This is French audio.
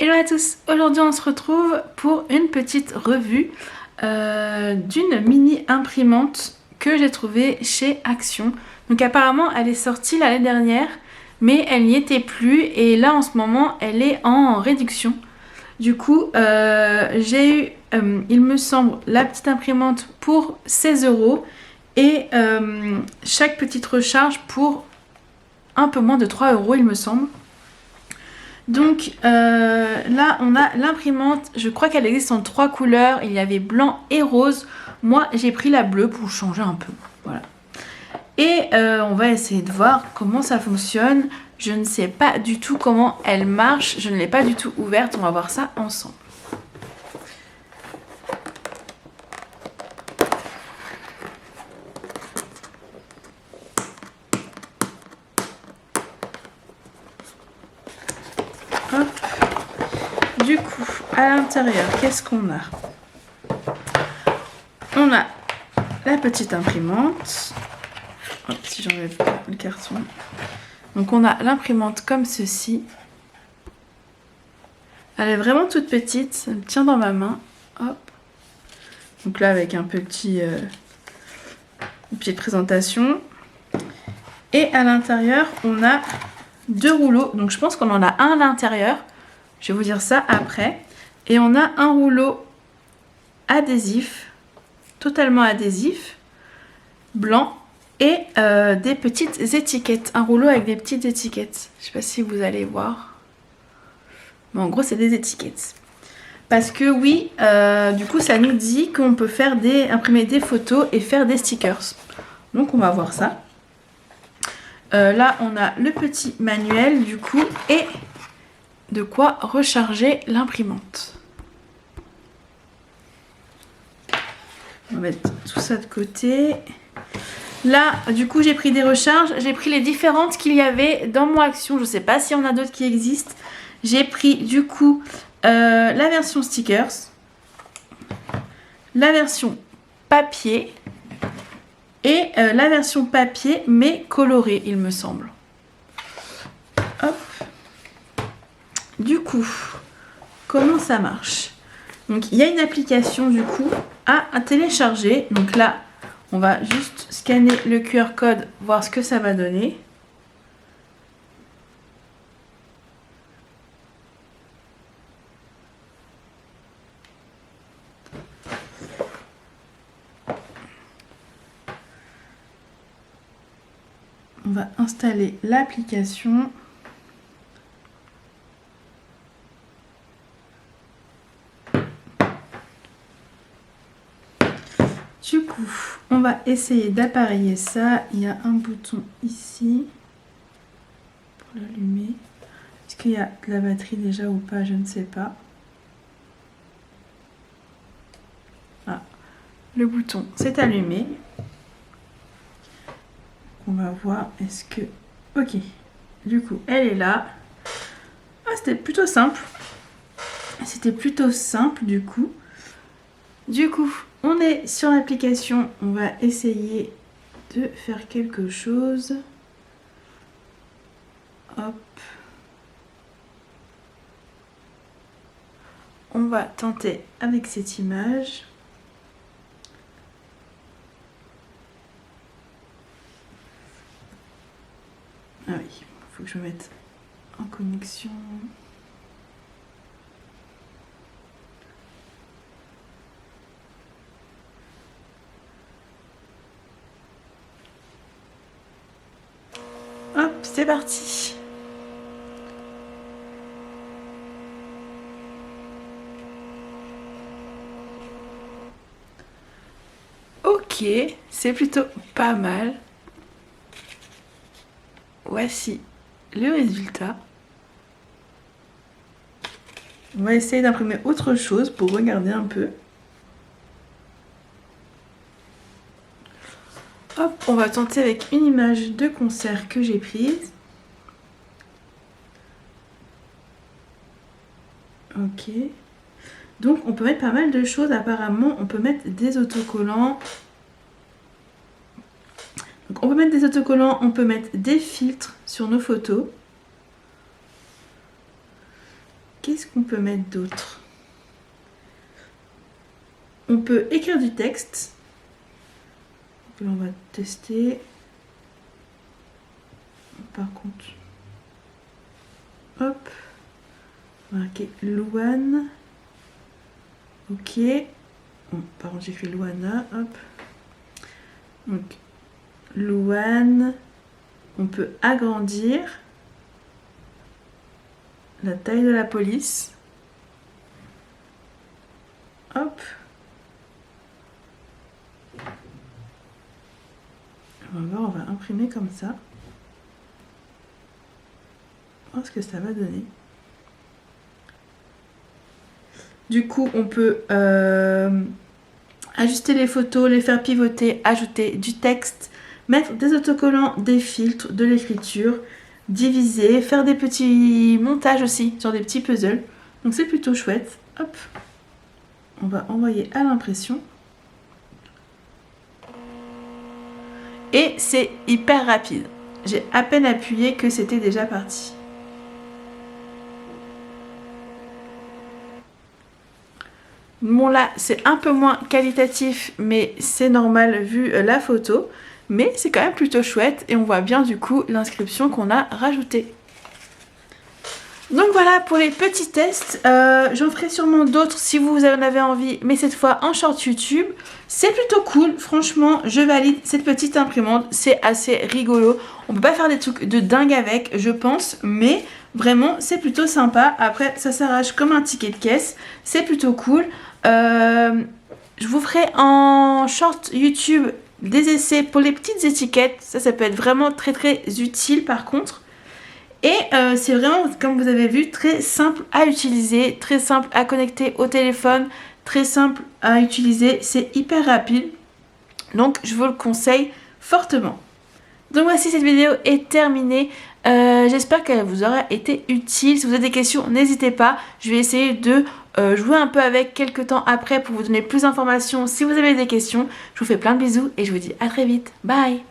Hello à tous, aujourd'hui on se retrouve pour une petite revue d'une mini imprimante que j'ai trouvée chez Action. Donc apparemment elle est sortie l'année dernière mais elle n'y était plus et là en ce moment elle est en réduction. Du coup j'ai eu, il me semble, la petite imprimante pour 16 € et chaque petite recharge pour un peu moins de 3 € il me semble. Donc là on a l'imprimante, je crois qu'elle existe en 3 couleurs, il y avait blanc et rose. Moi j'ai pris la bleue pour changer un peu, voilà. Et on va essayer de voir comment ça fonctionne. Je ne sais pas du tout comment elle marche, je ne l'ai pas du tout ouverte, on va voir ça ensemble. Hop. Du coup, à l'intérieur, qu'est-ce qu'on a? On a la petite imprimante. Hop, si j'enlève le carton. Donc on a l'imprimante comme ceci. Elle est vraiment toute petite, elle tient dans ma main. Hop. Donc là avec un petit, une petite présentation. Et à l'intérieur, on a 2 rouleaux. Donc je pense qu'on en a un à l'intérieur. Je vais vous dire ça après. Et on a un rouleau adhésif, totalement adhésif, blanc, et des petites étiquettes. Un rouleau avec des petites étiquettes. Je ne sais pas si vous allez voir. Mais en gros, c'est des étiquettes. Parce que oui, du coup, ça nous dit qu'on peut faire imprimer des photos et faire des stickers. Donc, on va voir ça. Là, on a le petit manuel, du coup, et de quoi recharger l'imprimante. On va mettre tout ça de côté. Là, du coup, j'ai pris des recharges. J'ai pris les différentes qu'il y avait dans mon Action. Je ne sais pas s'il y en a d'autres qui existent. J'ai pris, du coup, la version stickers, la version papier et la version papier, mais colorée, il me semble. Hop. Du coup, comment ça marche? Donc, il y a une application, du coup, à télécharger. Donc là, on va juste scanner le QR code, voir ce que ça va donner. On va installer l'application. Du coup, on va essayer d'appareiller ça. Il y a un bouton ici pour l'allumer. Est-ce qu'il y a de la batterie déjà ou pas? Je ne sais pas. Ah, le bouton s'est allumé. On va voir, est-ce que... Ok, du coup, elle est là. Ah, c'était plutôt simple. C'était plutôt simple, du coup. Du coup, on est sur l'application. On va essayer de faire quelque chose. Hop. On va tenter avec cette image. Ah oui, il faut que je me mette en connexion. Hop, c'est parti. Ok, c'est plutôt pas mal. Voici le résultat. On va essayer d'imprimer autre chose pour regarder un peu. Hop, on va tenter avec une image de concert que j'ai prise. Ok. Donc on peut mettre pas mal de choses apparemment. On peut mettre des autocollants. Donc, on peut mettre des autocollants, on peut mettre des filtres sur nos photos. qu'est-ce qu'on peut mettre d'autre? On peut écrire du texte. Là, on va tester. Par contre, hop, on va marquer Louane. Ok. Bon, par contre, j'écris Louana. Hop. Donc, Louane. On peut agrandir la taille de la police. Hop. On va voir, on va imprimer comme ça. Voir ce que ça va donner. Du coup, on peut ajuster les photos, les faire pivoter, ajouter du texte, mettre des autocollants, des filtres, de l'écriture, diviser, faire des petits montages aussi sur des petits puzzles. Donc c'est plutôt chouette. Hop. On va envoyer à l'impression. Et c'est hyper rapide. J'ai à peine appuyé que c'était déjà parti. Bon là, c'est un peu moins qualitatif, mais c'est normal vu la photo. Mais c'est quand même plutôt chouette et on voit bien du coup l'inscription qu'on a rajoutée. Donc voilà pour les petits tests. J'en ferai sûrement d'autres si vous en avez envie, mais cette fois en short YouTube. C'est plutôt cool, franchement, je valide cette petite imprimante. C'est assez rigolo. On peut pas faire des trucs de dingue avec, je pense, mais vraiment c'est plutôt sympa. Après ça s'arrache comme un ticket de caisse, c'est plutôt cool. Je vous ferai en short YouTube des essais pour les petites étiquettes. Ça peut être vraiment très très utile par contre. Et c'est vraiment, comme vous avez vu, très simple à utiliser, très simple à connecter au téléphone, très simple à utiliser, c'est hyper rapide. Donc je vous le conseille fortement. Donc voici, cette vidéo est terminée. J'espère qu'elle vous aura été utile. Si vous avez des questions, n'hésitez pas. Je vais essayer de jouer un peu avec quelques temps après pour vous donner plus d'informations si vous avez des questions. Je vous fais plein de bisous et je vous dis à très vite. Bye!